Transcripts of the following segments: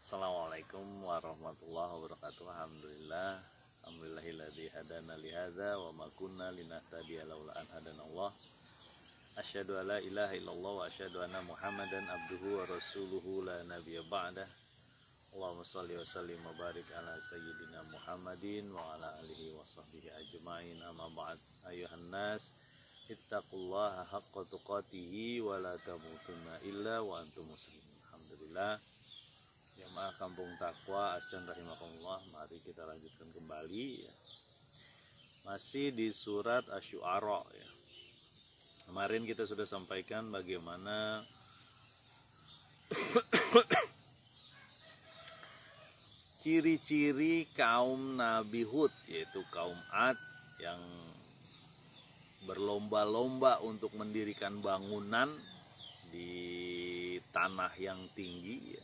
Assalamualaikum warahmatullahi wabarakatuh. Alhamdulillahilladzi hadana li hadza wa ma kunna linahtadiya laula an hadanallah. Asyhadu an la ilaha illallah wa asyhadu anna Muhammadan abduhu wa rasuluhu la nabiyya ba'da. Allahumma shalli wa sallim wa barik ala sayyidina Muhammadin wa ala alihi wa sahbihi ajmain. Amma ba'd. Ayuhan nas, ittaqullaha haqqa tuqatih wa la tamutunna illa wa antum muslimun. Alhamdulillah. Jamaah Kampung Takwa Asdan rahimakumullah, mari kita lanjutkan kembali ya. Masih di surat Asy-Syu'ara ya. Kemarin kita sudah sampaikan bagaimana ciri-ciri kaum Nabi Hud, yaitu kaum Ad yang berlomba-lomba untuk mendirikan bangunan di tanah yang tinggi ya.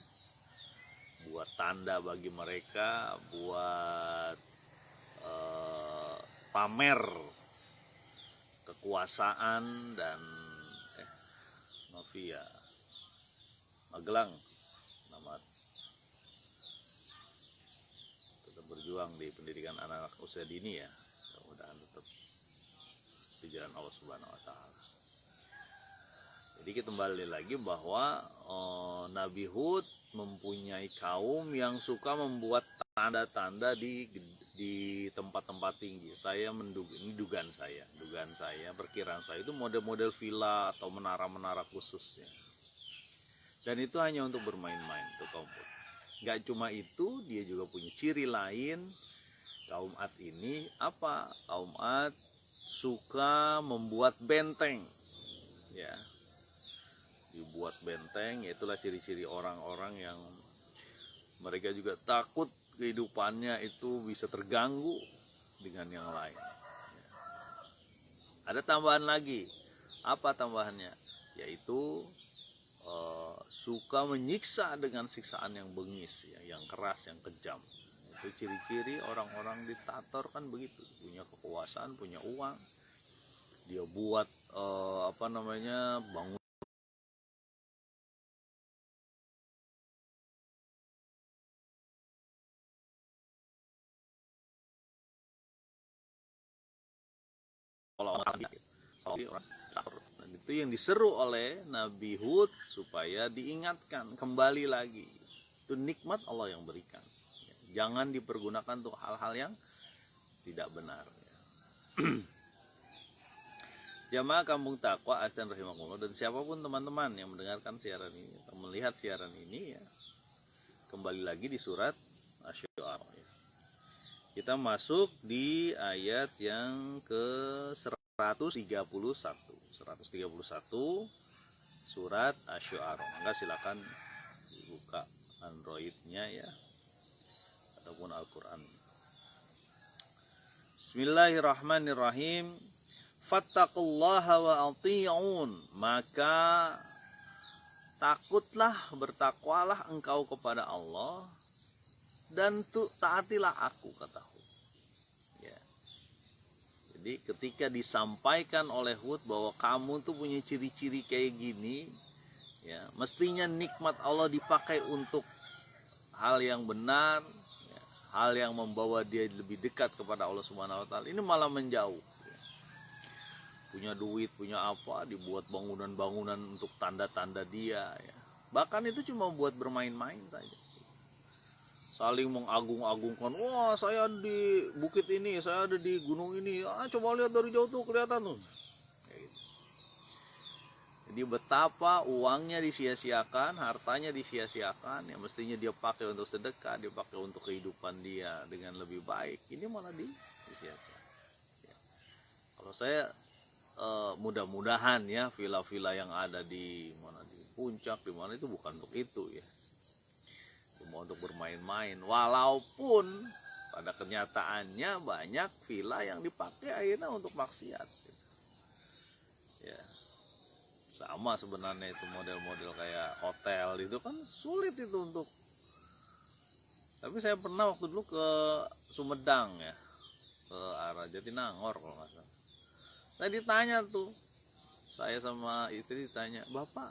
Buat tanda bagi mereka, buat pamer kekuasaan dan Novia Magelang nama tetap berjuang di pendidikan anak-anak usia dini ya, mudah-mudahan tetap di jalan Allah Subhanahu Wa Taala. Jadi kita kembali lagi bahwa Nabi Hud mempunyai kaum yang suka membuat tanda-tanda di tempat-tempat tinggi. Saya menduga, ini dugaan saya, perkiraan saya itu model-model villa atau menara-menara khususnya. Dan itu hanya untuk bermain-main, untuk kaum Ad. Gak cuma itu, dia juga punya ciri lain. Kaum Ad ini apa? Kaum Ad suka membuat benteng, ya. Dibuat benteng, itulah ciri-ciri orang-orang yang mereka juga takut kehidupannya itu bisa terganggu dengan yang lain. Ada tambahan lagi, apa tambahannya? Yaitu suka menyiksa dengan siksaan yang bengis, ya, yang keras, yang kejam. Itu ciri-ciri orang-orang diktator kan begitu, punya kekuasaan, punya uang, dia buat bangun dan itu yang diseru oleh Nabi Hud supaya diingatkan kembali lagi, itu nikmat Allah yang berikan, jangan dipergunakan untuk hal-hal yang tidak benar ya. Jamaah Kampung Takwa Asdan rahimakumullah, dan siapapun teman-teman yang mendengarkan siaran ini atau melihat siaran ini ya, kembali lagi di surat Asy-Syu'ara ya. Kita masuk di ayat yang ke 131 surat Asy-Syu'ara. Maka silakan dibuka Androidnya ya, ataupun Al-Quran. Bismillahirrahmanirrahim. Fattaqullaha wa ati'un, maka takutlah, bertakwalah engkau kepada Allah dan taatilah aku, kata Hud ya. Jadi ketika disampaikan oleh Hud bahwa kamu tuh punya ciri-ciri kayak gini ya, mestinya nikmat Allah dipakai untuk hal yang benar ya, hal yang membawa dia lebih dekat kepada Allah Subhanahu Wa Taala, ini malah menjauh ya. Punya duit, punya apa, dibuat bangunan-bangunan untuk tanda-tanda dia ya. Bahkan itu cuma buat bermain-main saja, saling mengagung-agungkan. Wah, saya di bukit ini, saya ada di gunung ini. Coba lihat dari jauh tuh, kelihatan tuh. Kayak gitu. Jadi betapa uangnya disia-siakan, hartanya disia-siakan. Yang mestinya dia pakai untuk sedekah, dia pakai untuk kehidupan dia dengan lebih baik, ini malah disia-siakan ya. Kalau saya mudah-mudahan ya, villa-villa yang ada di mana, di puncak, di mana, itu bukan untuk itu ya, cuma untuk bermain-main. Walaupun pada kenyataannya banyak villa yang dipakai akhirnya untuk maksiat gitu. Ya, sama sebenarnya itu model-model kayak hotel itu kan sulit itu untuk. Tapi saya pernah waktu dulu ke Sumedang ya, ke arah Jatinangor kalau nggak salah. Saya ditanya tuh, saya sama istri ditanya, Bapak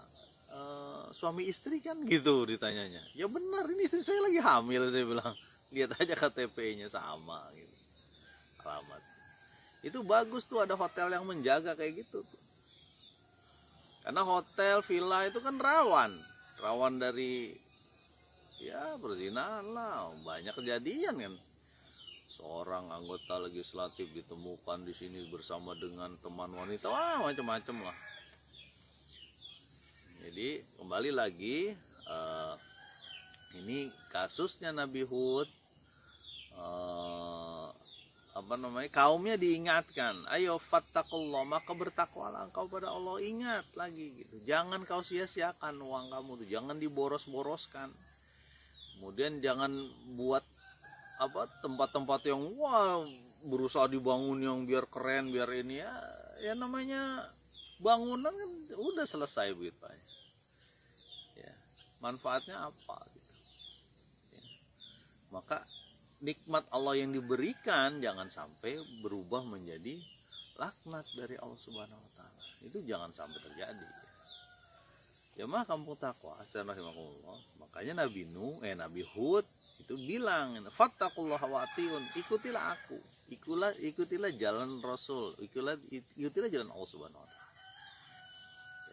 suami istri kan gitu ditanyanya. Ya benar, ini istri saya lagi hamil, saya bilang. Lihat aja KTP-nya sama gitu. Alamat. Itu bagus tuh ada hotel yang menjaga kayak gitu tuh. Karena hotel, villa itu kan rawan dari ya perzinahan lah, banyak kejadian kan. Seorang anggota legislatif ditemukan di sini bersama dengan teman wanita, wah macam-macam lah. Jadi kembali lagi ini kasusnya Nabi Hud, kaumnya diingatkan, ayo fattaqullah, maka bertakwalah engkau pada Allah. Ingat lagi gitu, jangan kau sia-siakan uang kamu tuh, jangan diboros-boroskan. Kemudian jangan buat tempat-tempat yang berusaha dibangun yang biar keren, biar ini ya namanya bangunan kan udah selesai begitu aja. Ya, manfaatnya apa gitu. Ya. Maka nikmat Allah yang diberikan jangan sampai berubah menjadi laknat dari Allah Subhanahu wa taala. Itu jangan sampai terjadi. Jemaah kampung takwa, astagfirullahaladzim. Makanya Nabi Hud itu bilang, fattaqullaha wa atiun, ikutilah aku, ikutilah jalan Rasul, ikutilah jalan Allah Subhanahu wa taala.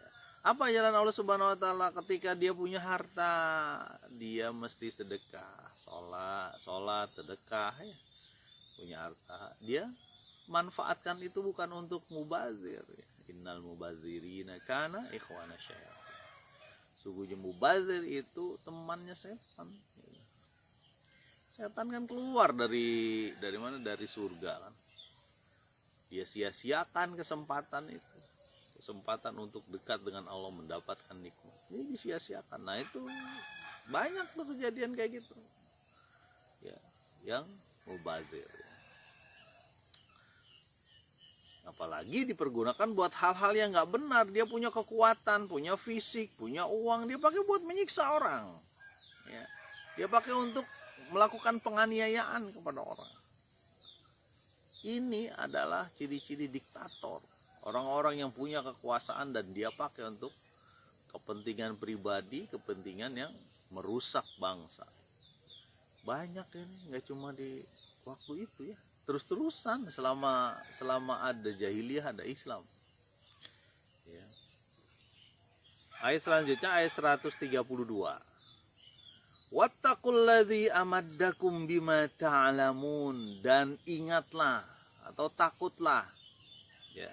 Ya. Apa jalan Allah Subhanahu wa taala? Ketika dia punya harta, dia mesti sedekah, sholat, sedekah ya. Punya harta, dia manfaatkan itu bukan untuk mubazir ya. Innal mubazirina kana ikhwana syayatin. Sungguhnya mubazir itu temannya setan. Setan kan keluar dari mana? Dari surga kan. Dia sia-siakan kesempatan itu. Kesempatan untuk dekat dengan Allah, mendapatkan nikmat. Ini disia-siakan. Nah, itu banyak tuh kejadian kayak gitu. Ya, yang mubazir. Apalagi dipergunakan buat hal-hal yang nggak benar. Dia punya kekuatan, punya fisik, punya uang, dia pakai buat menyiksa orang ya. Dia pakai untuk melakukan penganiayaan kepada orang. Ini adalah ciri-ciri diktator, orang-orang yang punya kekuasaan dan dia pakai untuk kepentingan pribadi, kepentingan yang merusak bangsa. Banyak ini, nggak cuma di waktu itu ya, terus-terusan selama ada jahiliyah, ada Islam ya. Ayat selanjutnya ayat 132. Wattaqulladzi amaddakum bima ta'lamun, dan ingatlah atau takutlah ya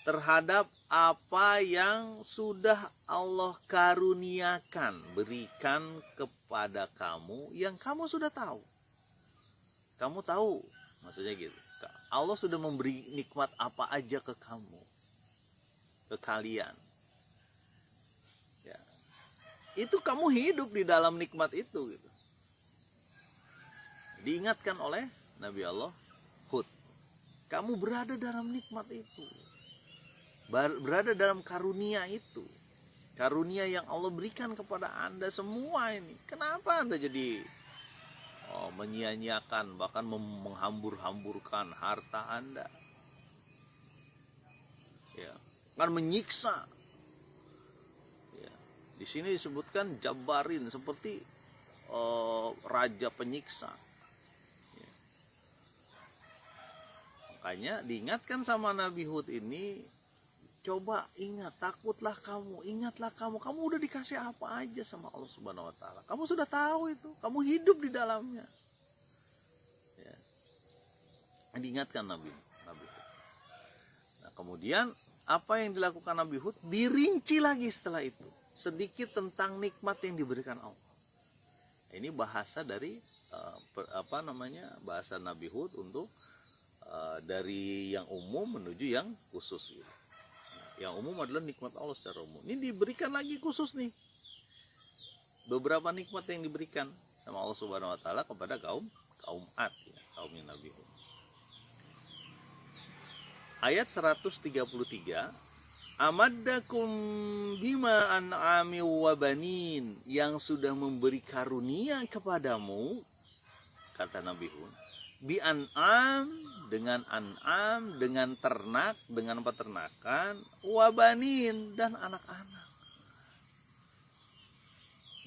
terhadap apa yang sudah Allah karuniakan, berikan kepada kamu yang kamu sudah tahu. Kamu tahu, maksudnya gitu. Allah sudah memberi nikmat apa aja ke kamu, ke kalian. Ya. Itu kamu hidup di dalam nikmat itu gitu. Diingatkan oleh Nabi Allah Hud. Kamu berada dalam nikmat itu. Berada dalam karunia itu. Karunia yang Allah berikan kepada Anda semua ini. Kenapa Anda jadi menyia-nyiakan, bahkan menghambur-hamburkan harta Anda ya, kan menyiksa ya. Di sini disebutkan Jabbarin, seperti raja penyiksa ya. Makanya diingatkan sama Nabi Hud ini, coba ingat, takutlah kamu, ingatlah kamu udah dikasih apa aja sama Allah Subhanahu wa taala. Kamu sudah tahu itu, kamu hidup di dalamnya. Ya. Diingatkan Nabi Hud. Nah, kemudian apa yang dilakukan Nabi Hud dirinci lagi setelah itu, sedikit tentang nikmat yang diberikan Allah. Ini bahasa dari bahasa Nabi Hud untuk dari yang umum menuju yang khusus gitu. Yang umum adalah nikmat Allah secara umum. Ini diberikan lagi khusus nih, beberapa nikmat yang diberikan sama Allah Subhanahu wa taala kepada kaum Ad ya, kaumnya Nabi Hud. Ayat 133, amaddakum bima an'ami wa banin, yang sudah memberi karunia kepadamu, kata Nabi Hud, bi an'am, dengan an'am, dengan ternak, dengan peternakan, wa banin, dan anak-anak.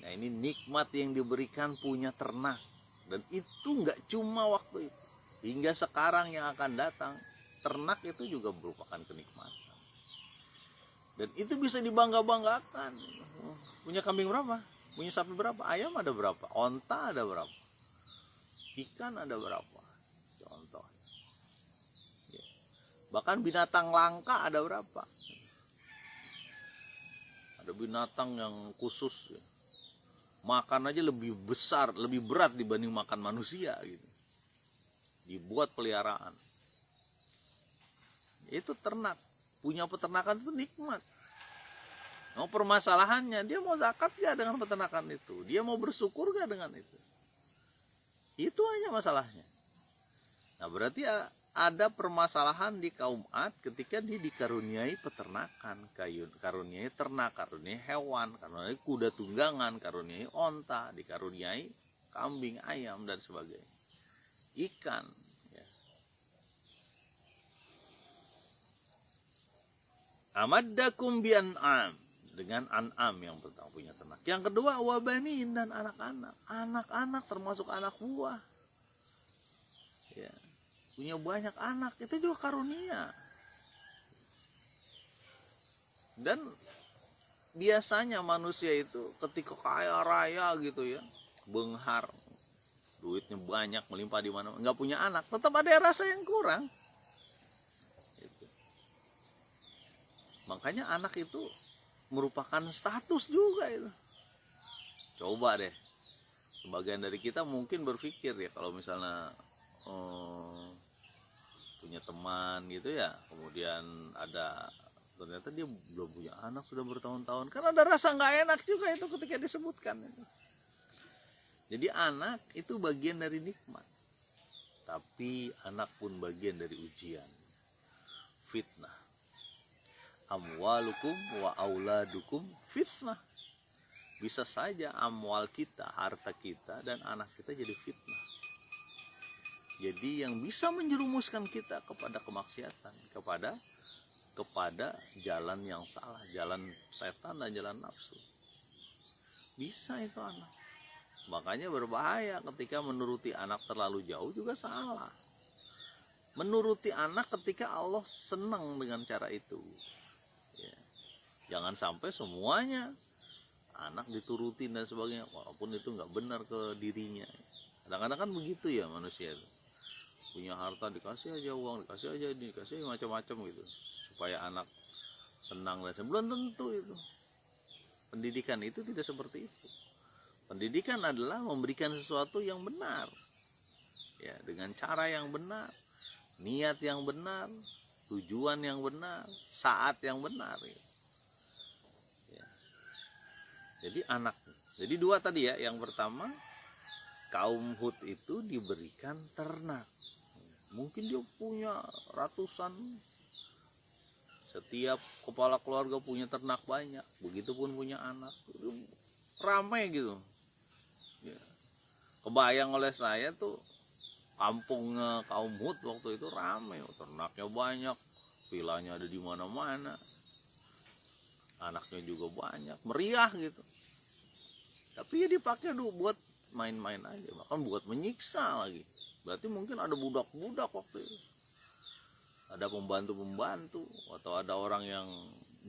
Nah, ini nikmat yang diberikan punya ternak. Dan itu nggak cuma waktu itu, hingga sekarang yang akan datang, ternak itu juga merupakan kenikmatan. Dan itu bisa dibangga-banggakan. Punya kambing berapa? Punya sapi berapa? Ayam ada berapa? Onta ada berapa? Ikan ada berapa? Contoh. Bahkan binatang langka ada berapa? Ada binatang yang khusus ya. Makan aja lebih besar, lebih berat dibanding makan manusia gitu. Dibuat peliharaan. Itu ternak. Punya peternakan itu nikmat. Nah, permasalahannya dia mau zakat gak dengan peternakan itu? Dia mau bersyukur gak dengan itu? Itu aja masalahnya. Nah, berarti ada permasalahan di kaum Ad ketika dia dikaruniai peternakan, karuniai ternak, karuniai hewan, karuniai kuda tunggangan, karuniai onta, dikaruniai kambing, ayam dan sebagainya, ikan. Ya. Amaddakum bi an'am, dengan an'am yang pertama punya ternak. Yang kedua wabanin, dan anak-anak. Anak-anak termasuk anak buah. Ya. Punya banyak anak itu juga karunia. Dan biasanya manusia itu ketika kaya raya gitu ya, benghar, duitnya banyak melimpah di mana, nggak punya anak, tetap ada rasa yang kurang. Gitu. Makanya anak itu merupakan status juga itu. Coba deh, sebagian dari kita mungkin berpikir ya, kalau misalnya punya teman gitu ya, kemudian ternyata dia belum punya anak sudah bertahun-tahun, kan ada rasa nggak enak juga itu ketika disebutkan itu. Jadi anak itu bagian dari nikmat, tapi anak pun bagian dari ujian, fitnah. Amwalukum wa auladukum fitnah. Bisa saja amwal kita, harta kita dan anak kita jadi fitnah. Jadi yang bisa menjerumuskan kita kepada kemaksiatan, kepada jalan yang salah, jalan setan dan jalan nafsu. Bisa itu anak. Makanya berbahaya ketika menuruti anak terlalu jauh juga salah. Menuruti anak ketika Allah senang dengan cara itu. Ya. Jangan sampai semuanya anak diturutin dan sebagainya, walaupun itu nggak benar ke dirinya. Kadang-kadang kan begitu ya manusia itu. Punya harta dikasih aja uang, dikasih aja ini, dikasih macam-macam gitu supaya anak senang dan belum tentu itu. Pendidikan itu tidak seperti itu. Pendidikan adalah memberikan sesuatu yang benar, ya, dengan cara yang benar, niat yang benar, tujuan yang benar, saat yang benar. Ya. Jadi anak. Jadi dua tadi ya. Yang pertama, kaum Hud itu diberikan ternak. Mungkin dia punya ratusan, setiap kepala keluarga punya ternak banyak, begitupun punya anak, itu ramai gitu ya. Kebayang oleh saya tuh kampungnya kaum Hud waktu itu ramai, ternaknya banyak, vilanya ada di mana-mana, anaknya juga banyak, meriah gitu. Tapi ya dipakai buat main-main aja, bahkan buat menyiksa lagi. Berarti mungkin ada budak-budak waktu itu, ada pembantu-pembantu, atau ada orang yang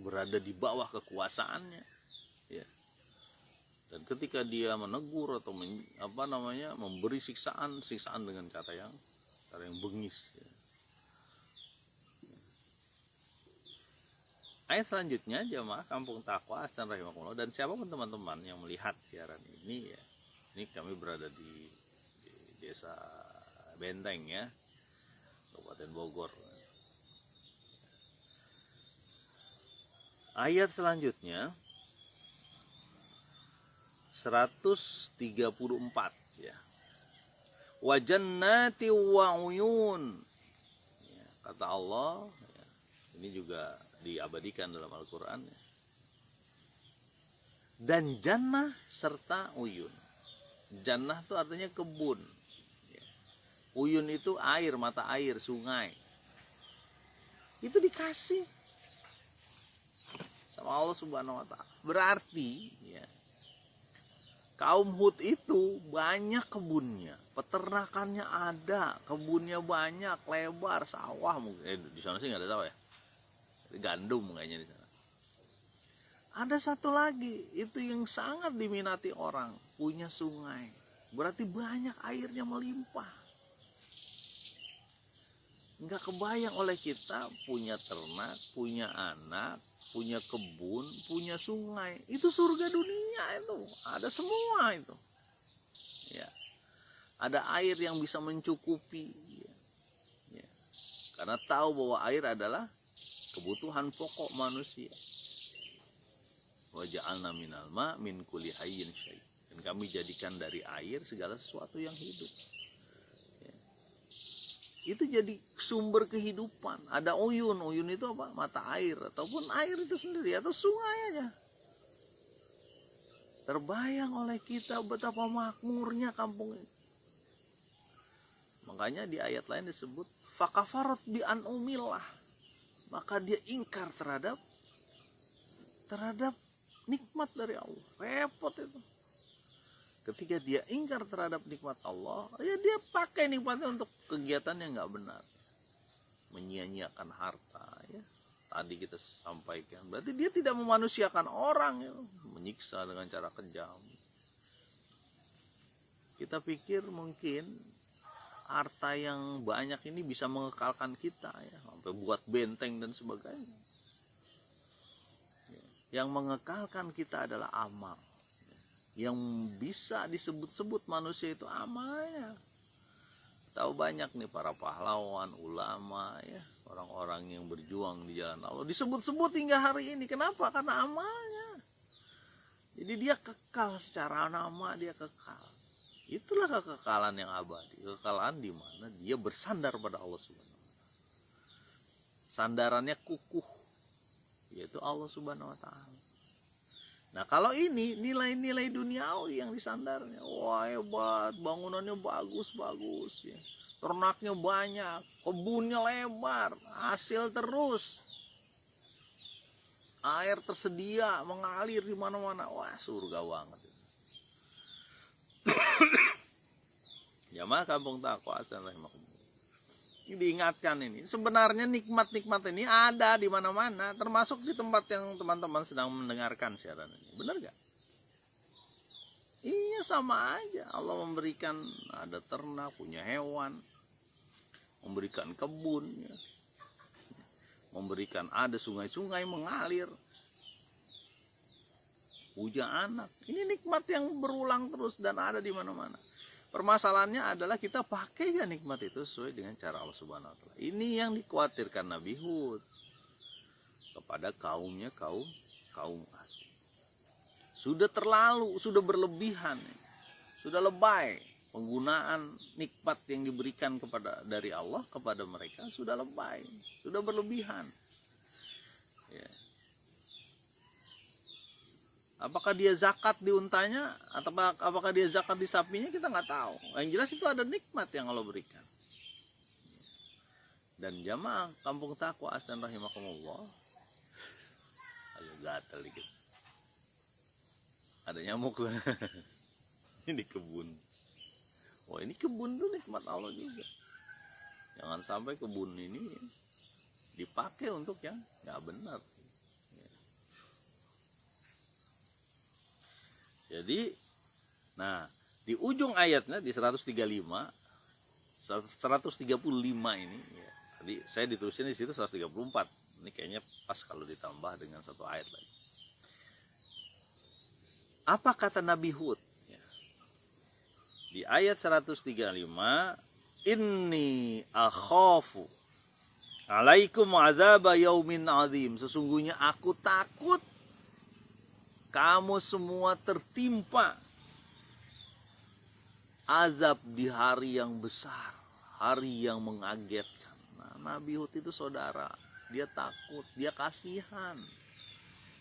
berada di bawah kekuasaannya, ya. Dan ketika dia menegur atau memberi siksaan dengan cara yang bengis. Ya. Ayat selanjutnya, jamaah kampung takwa astan rahimakumullah, dan siapapun teman-teman yang melihat siaran ini ya, ini kami berada di desa Benteng ya, Kabupaten Bogor. Ayat selanjutnya 134 ya. Wa jannati wa uyun. Ya, kata Allah ya, ini juga diabadikan dalam Al-Qur'an ya. Dan jannah serta uyun. Jannah itu artinya kebun. Uyun itu air, mata air, sungai. Itu dikasih sama Allah Subhanahu wa ta'ala. Berarti ya, Kaum Hud itu banyak kebunnya, peternakannya ada, kebunnya banyak, lebar, sawah mungkin. Di sana sih nggak ada sawah ya, gandum kayaknya di sana. Ada satu lagi, itu yang sangat diminati orang, punya sungai. Berarti banyak airnya melimpah. Nggak kebayang oleh kita punya ternak, punya anak, punya kebun, punya sungai. Itu surga dunia itu. Ada semua itu. Ya. Ada air yang bisa mencukupi. Ya. Ya. Karena tahu bahwa air adalah kebutuhan pokok manusia. Wa ja'alna minal ma min kulli hayyin syai'. Dan kami jadikan dari air segala sesuatu yang hidup. Ya. Itu jadi sumber kehidupan. Ada uyun itu apa? Mata air ataupun air itu sendiri atau sungai aja. Terbayang oleh kita betapa makmurnya kampung ini. Makanya di ayat lain disebut fakafarat bi an'umillah. Maka dia ingkar terhadap nikmat dari Allah. Repot itu. Ketika dia ingkar terhadap nikmat Allah, ya dia pakai nikmatnya untuk kegiatan yang nggak benar, menyia-nyiakan harta. Ya, tadi kita sampaikan, berarti dia tidak memanusiakan orang, ya, menyiksa dengan cara kejam. Kita pikir mungkin harta yang banyak ini bisa mengekalkan kita, ya, sampai buat benteng dan sebagainya. Ya, yang mengekalkan kita adalah amal. Yang bisa disebut-sebut manusia itu amalnya. Tahu banyak nih para pahlawan, ulama, ya, orang-orang yang berjuang di jalan Allah disebut-sebut hingga hari ini. Kenapa? Karena amalnya. Jadi dia kekal secara nama, dia kekal. Itulah kekekalan yang abadi. Kekekalan di mana dia bersandar pada Allah Subhanahu wa taala. Sandarannya kukuh, yaitu Allah Subhanahu wa taala. Nah kalau ini nilai-nilai duniawi yang disandarnya, wah hebat, bangunannya bagus-bagus, ya. Ternaknya banyak, kebunnya lebar, hasil terus, air tersedia mengalir di mana-mana, wah surga banget. Jamaah kampung Taqwa dan rahimakumullah. Ini diingatkan ini. Sebenarnya nikmat-nikmat ini ada di mana-mana, termasuk di tempat yang teman-teman sedang mendengarkan siaran ini. Benar gak? Iya sama aja. Allah memberikan ada ternak, punya hewan, memberikan kebun, ya. Memberikan ada sungai-sungai mengalir, punya anak. Ini nikmat yang berulang terus dan ada di mana-mana. Permasalahannya adalah kita pakai ya nikmat itu sesuai dengan cara Allah Subhanahu wa taala. Ini yang dikhawatirkan Nabi Hud kepada kaumnya, kaum Ad. Sudah terlalu, sudah berlebihan, sudah lebay penggunaan nikmat yang diberikan dari Allah kepada mereka, sudah lebay, sudah berlebihan. Ya. Apakah dia zakat di untanya atau apakah dia zakat di sapinya, kita nggak tahu. Yang jelas itu ada nikmat yang Allah berikan. Dan jamaah kampung Taqwa dan rahimakumullah, agak gatel dikit. Ada nyamuk lah. Ini kebun. Wah ini kebun tuh nikmat Allah juga. Jangan sampai kebun ini dipakai untuk yang nggak benar. Jadi, nah di ujung ayatnya di 135 ini, ya, tadi saya ditulisin di situ 134. Ini kayaknya pas kalau ditambah dengan satu ayat lagi. Apa kata Nabi Hud? Ya. Di ayat 135, inni akhafu alaikum azaba yaumin azim. Sesungguhnya aku takut kamu semua tertimpa azab di hari yang besar, hari yang mengagetkan. Nah, Nabi Hud itu saudara, dia takut, dia kasihan.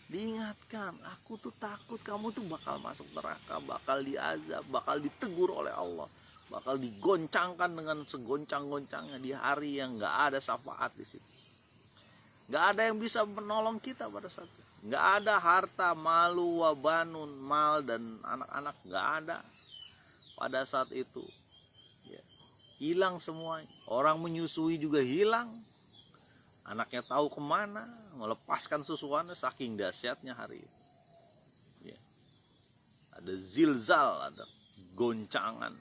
Diingatkan, aku tuh takut kamu tuh bakal masuk neraka, bakal diazab, bakal ditegur oleh Allah, bakal digoncangkan dengan segoncang-goncangnya di hari yang gak ada syafaat di situ. Gak ada yang bisa menolong kita pada saat itu. Nggak ada harta, malu wabanun, mal dan anak-anak, nggak ada pada saat itu. Ya, hilang semuanya. Orang menyusui juga hilang. Anaknya tahu kemana, melepaskan susuannya, saking dahsyatnya hari itu. Ya. Ada zilzal, ada goncangan.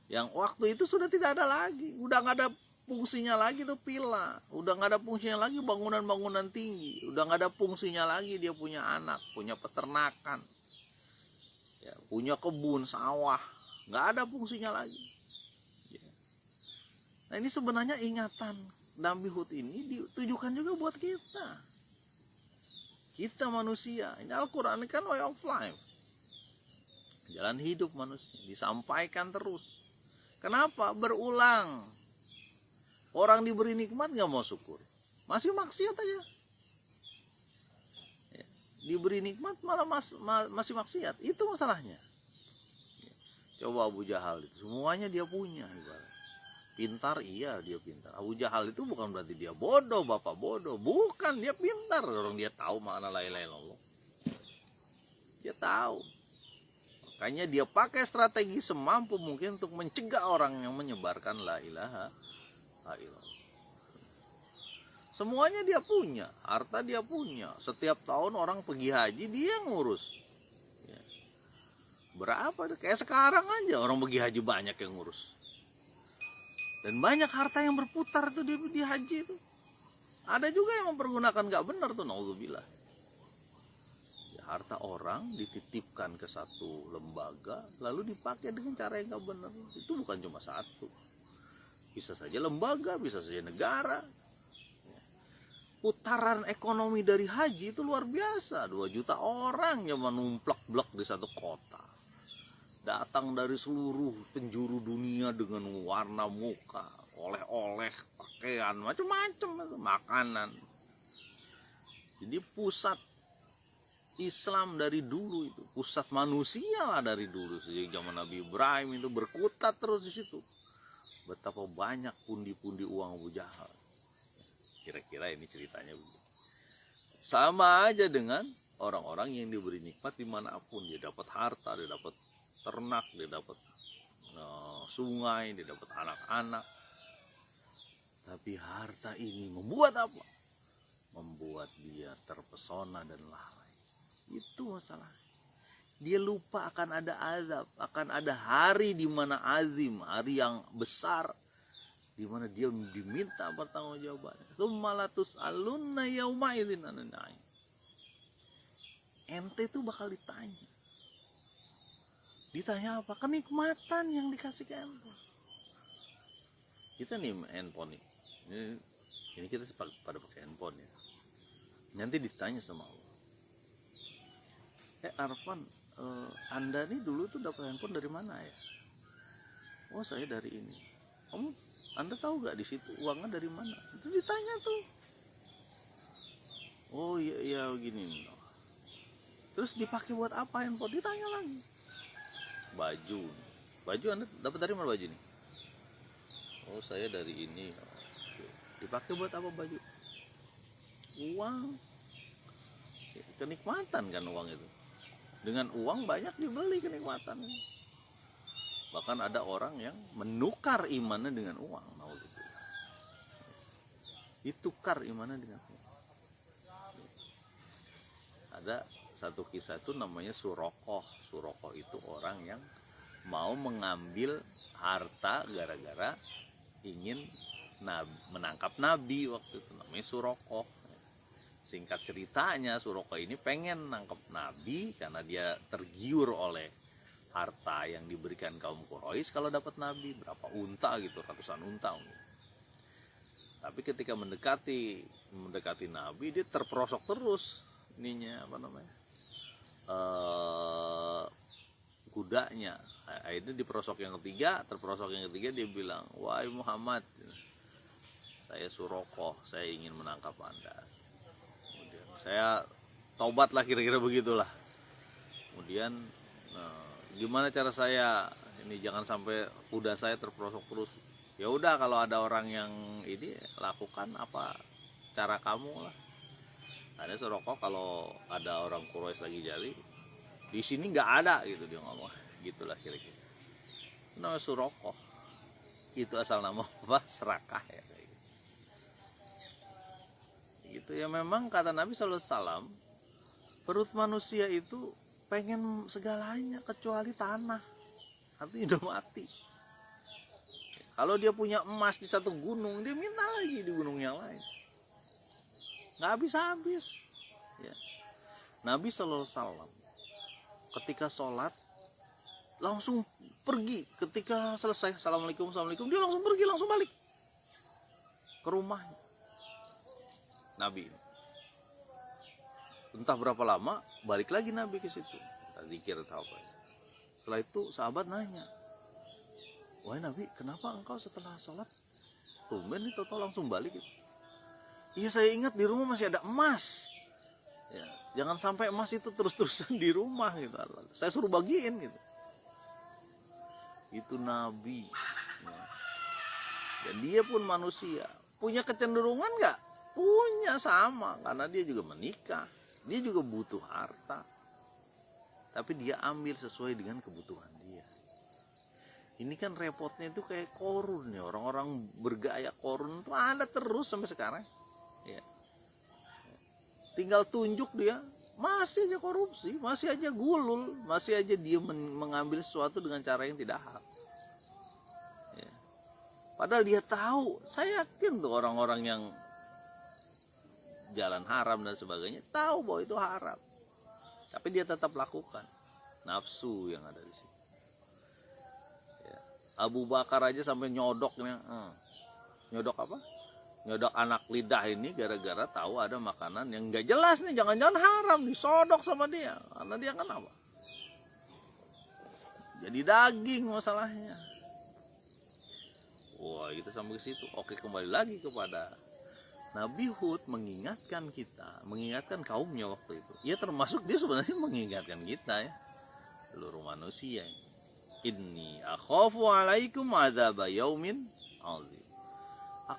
Ya. Yang waktu itu sudah tidak ada lagi, udah nggak ada fungsinya lagi tuh villa, udah nggak ada fungsinya lagi bangunan-bangunan tinggi, udah nggak ada fungsinya lagi dia punya anak, punya peternakan, ya, punya kebun sawah, nggak ada fungsinya lagi. Ya. Nah ini sebenarnya ingatan Nabi Hud ini ditujukan juga buat kita manusia. Ini Al-Quran kan way of life, jalan hidup manusia, disampaikan terus. Kenapa? Berulang. Orang diberi nikmat gak mau syukur, masih maksiat aja. Ya, diberi nikmat malah masih maksiat, itu masalahnya. Ya, coba Abu Jahal itu semuanya dia punya. Pintar, iya dia pintar. Abu Jahal itu bukan berarti dia bodoh, bapak bodoh, bukan, dia pintar. Orang dia tahu makna la ilaha illallah, dia tahu. Makanya dia pakai strategi semampu mungkin untuk mencegah orang yang menyebarkan la ilaha illallah. Semuanya dia punya, harta dia punya. Setiap tahun orang pergi haji dia ngurus. Ya. Berapa? Kayak sekarang aja orang pergi haji banyak yang ngurus. Dan banyak harta yang berputar tuh di haji itu. Ada juga yang mempergunakan nggak benar tuh, naudzubillah. Ya, harta orang dititipkan ke satu lembaga lalu dipakai dengan cara yang nggak benar. Itu bukan cuma satu. Bisa saja lembaga, bisa saja negara. Putaran ekonomi dari haji itu luar biasa. 2 juta orang yang menumplak-blak di satu kota. Datang dari seluruh penjuru dunia dengan warna muka, oleh-oleh, pakaian, macam-macam, makanan. Jadi pusat Islam dari dulu itu, pusat manusia lah dari dulu. Sejak zaman Nabi Ibrahim itu berkutat terus di situ. Betapa banyak pundi-pundi uang Abu Jahal. Kira-kira ini ceritanya begitu. Sama aja dengan orang-orang yang diberi nikmat dimanapun. Dia dapat harta, dia dapat ternak, dia dapat sungai, dia dapat anak-anak. Tapi harta ini membuat apa? Membuat dia terpesona dan lalai. Itu masalah. Dia lupa akan ada azab, akan ada hari di mana azim, hari yang besar, di mana dia diminta pertanggungjawabannya. Tsumalatus alunna yauma idzin anin na'im. Ente itu bakal ditanya. Ditanya apa? Kenikmatan yang dikasih ke ente. Kita nih handphone nih. Ini kita pada pakai handphone ya. Nanti ditanya sama Allah. Arfan, Anda nih dulu tuh dapat handphone dari mana ya? Oh, saya dari ini. Anda tahu gak di situ uangnya dari mana? Itu ditanya tuh. Oh iya begini. Terus dipakai buat apa handphone? Ditanya lagi. Baju Anda dapat dari mana baju nih? Oh, saya dari ini. Dipakai buat apa baju? Uang. Kenikmatan kan uang itu. Dengan uang banyak dibeli kenikmatan. Bahkan ada orang yang menukar imannya dengan uang. Ditukar imannya dengan uang. Ada satu kisah itu namanya Surokoh. Surokoh itu orang yang mau mengambil harta gara-gara ingin menangkap Nabi waktu itu. Namanya Surokoh. Singkat ceritanya, Surokoh ini pengen nangkep Nabi karena dia tergiur oleh harta yang diberikan kaum Quraisy kalau dapat Nabi, berapa unta gitu, ratusan unta gitu. Tapi ketika mendekati Nabi, dia terperosok terus ininya kudanya. Akhirnya di terperosok yang ketiga dia bilang, "Wahai Muhammad, saya Surokoh, saya ingin menangkap Anda. Kemudian saya taubatlah," kira-kira begitulah. Kemudian gimana cara saya ini jangan sampai kuda saya terperosok terus? Ya udah, kalau ada orang yang ini, lakukan apa cara kamu lah. Ada Suraqah kalau ada orang Quraisy lagi jadi, di sini nggak ada gitu dia ngomong, gitulah kira-kira. Itu namanya Suraqah. Itu asal nama apa? Serakah ya. Gitu ya, memang kata Nabi SAW, perut manusia itu pengen segalanya kecuali tanah, artinya udah mati. Kalau dia punya emas di satu gunung, dia minta lagi di gunung yang lain, nggak habis-habis ya. Nabi SAW ketika sholat langsung pergi, ketika selesai assalamualaikum dia langsung pergi, langsung balik ke rumahnya. Nabi entah berapa lama balik lagi Nabi ke situ, zikir atau apa. Setelah itu sahabat nanya, wahai Nabi, kenapa engkau setelah sholat tumben itu langsung balik gitu? Iya, saya ingat di rumah masih ada emas ya, jangan sampai emas itu terus-terusan di rumah gitu, saya suruh bagiin gitu. Itu Nabi ya. Dan dia pun manusia, punya kecenderungan nggak? Punya, sama, karena dia juga menikah, dia juga butuh harta, tapi dia ambil sesuai dengan kebutuhan dia. Ini kan repotnya itu kayak korun ya, orang-orang bergaya korun itu ada terus sampai sekarang ya. Tinggal tunjuk dia, masih aja korupsi, masih aja gulul, masih aja dia mengambil sesuatu dengan cara yang tidak hak ya. Padahal dia tahu, saya yakin tuh orang-orang yang jalan haram dan sebagainya tahu bahwa itu haram, tapi dia tetap lakukan, nafsu yang ada di situ ya. Abu Bakar aja sampai nyodok nyodok apa? Nyodok anak lidah ini gara-gara tahu ada makanan yang nggak jelas nih, jangan-jangan haram, disodok sama dia, karena dia kan apa? Jadi daging masalahnya. Wah, kita sampai ke situ. Oke, kembali lagi kepada Nabi Hud mengingatkan kita, mengingatkan kaumnya waktu itu. Ya termasuk dia sebenarnya mengingatkan kita ya, seluruh manusia. Inni akhafu alaikum adzab yaumin azim.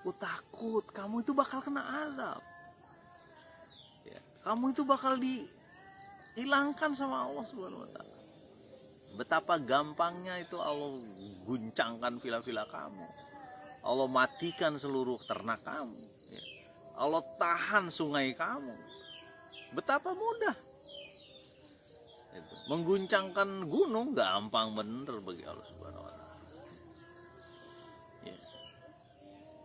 Aku takut kamu itu bakal kena azab. Ya, kamu itu bakal dihilangkan sama Allah Subhanahu wa taala. Betapa gampangnya itu Allah guncangkan vila-vila kamu. Allah matikan seluruh ternak kamu ya. Allah tahan sungai kamu. Betapa mudah itu. Mengguncangkan gunung gampang bener bagi Allah Subhanahu wa taala ya.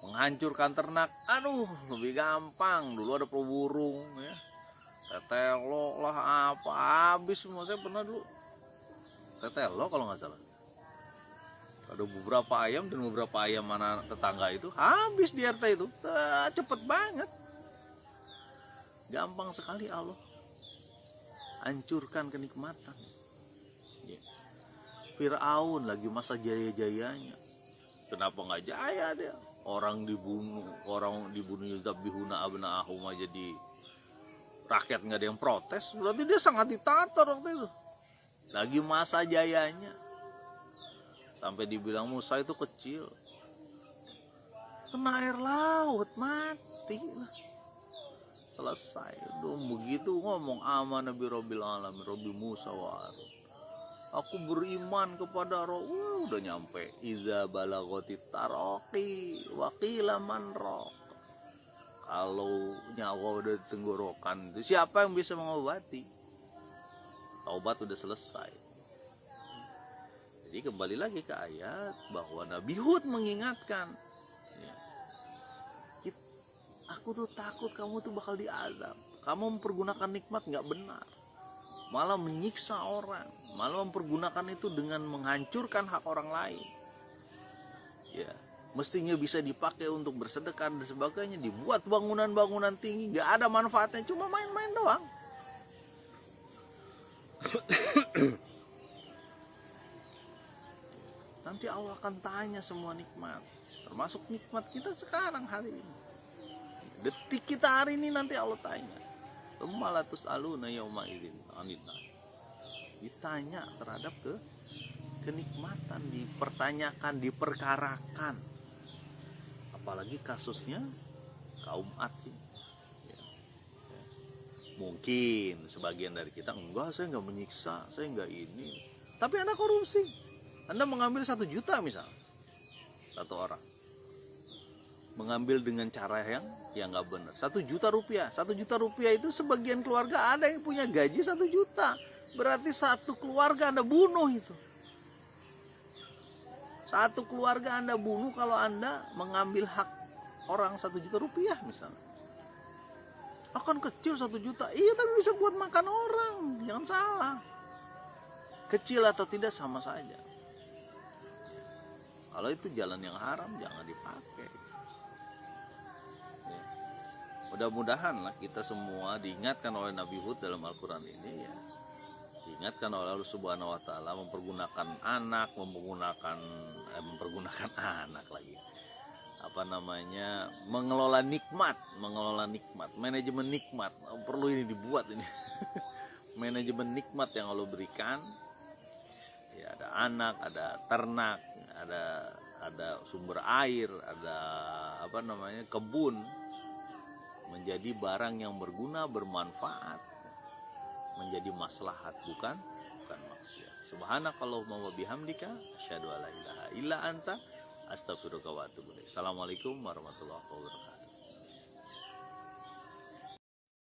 Menghancurkan ternak, aduh lebih gampang. Dulu ada burung ya, tetelo lah apa, habis semua. Saya pernah dulu tetelo kalau nggak salah, ada beberapa ayam dan beberapa ayam mana tetangga itu habis di RT itu, cepet banget, gampang sekali Allah hancurkan kenikmatan ya. Fir'aun lagi masa jaya-jayanya, kenapa nggak jaya dia? Orang dibunuh yudzabihuna abna'ahum aja, di rakyat nggak ada yang protes, berarti dia sangat ditatar waktu itu, lagi masa jayanya. Sampai dibilang Musa itu kecil, kena air laut mati lah, selesai. Begitu ngomong aman Nabi Rabbil Alamin, Rabbi Musa wa Harun, aku beriman kepada Roh. Udah nyampe iza balagoti taraqi wa qila man raq. Kalau nyawa udah tenggorokan itu siapa yang bisa mengobati? Taubat udah selesai. Jadi kembali lagi ke ayat bahwa Nabi Hud mengingatkan ya, aku tuh takut kamu tuh bakal diazab, kamu mempergunakan nikmat nggak benar, malah menyiksa orang, malah mempergunakan itu dengan menghancurkan hak orang lain ya. Mestinya bisa dipakai untuk bersedekah dan sebagainya, dibuat bangunan-bangunan tinggi, nggak ada manfaatnya, cuma main-main doang. Nanti Allah akan tanya semua nikmat, termasuk nikmat kita sekarang hari ini, detik kita hari ini, nanti Allah tanya. Tsumma aluna yauma idzin 'anil na'im. Ditanya terhadap kenikmatan, dipertanyakan, diperkarakan. Apalagi kasusnya kaum Ad ya. Mungkin sebagian dari kita, enggak, saya nggak menyiksa, saya nggak ini. Tapi Anda korupsi. Anda mengambil 1 juta misalnya, satu orang mengambil dengan cara yang nggak benar. 1 juta rupiah. 1 juta rupiah itu sebagian keluarga ada yang punya gaji 1 juta. Berarti satu keluarga Anda bunuh itu. Satu keluarga Anda bunuh kalau Anda mengambil hak orang 1 juta rupiah misalnya. Akan kecil 1 juta. Iya, tapi bisa buat makan orang. Jangan salah. Kecil atau tidak sama saja. Kalau itu jalan yang haram, jangan dipakai. Ya. Mudah-mudahan lah kita semua diingatkan oleh Nabi Hud dalam Al-Quran ini ya. Diingatkan oleh Allah Subhanahu wa taala mempergunakan anak, mempergunakan anak lagi. Mengelola nikmat, manajemen nikmat. Perlu ini dibuat ini. Manajemen nikmat yang Allah berikan. Ya, ada anak, ada ternak, ada sumber air, ada kebun, menjadi barang yang berguna, bermanfaat, menjadi maslahat, bukan maksiat. Subhanakallahumma wa bihamdika asyhadu an la ilaha illa anta astaghfiruka wa atubu ilaik. Assalamualaikum warahmatullahi wabarakatuh.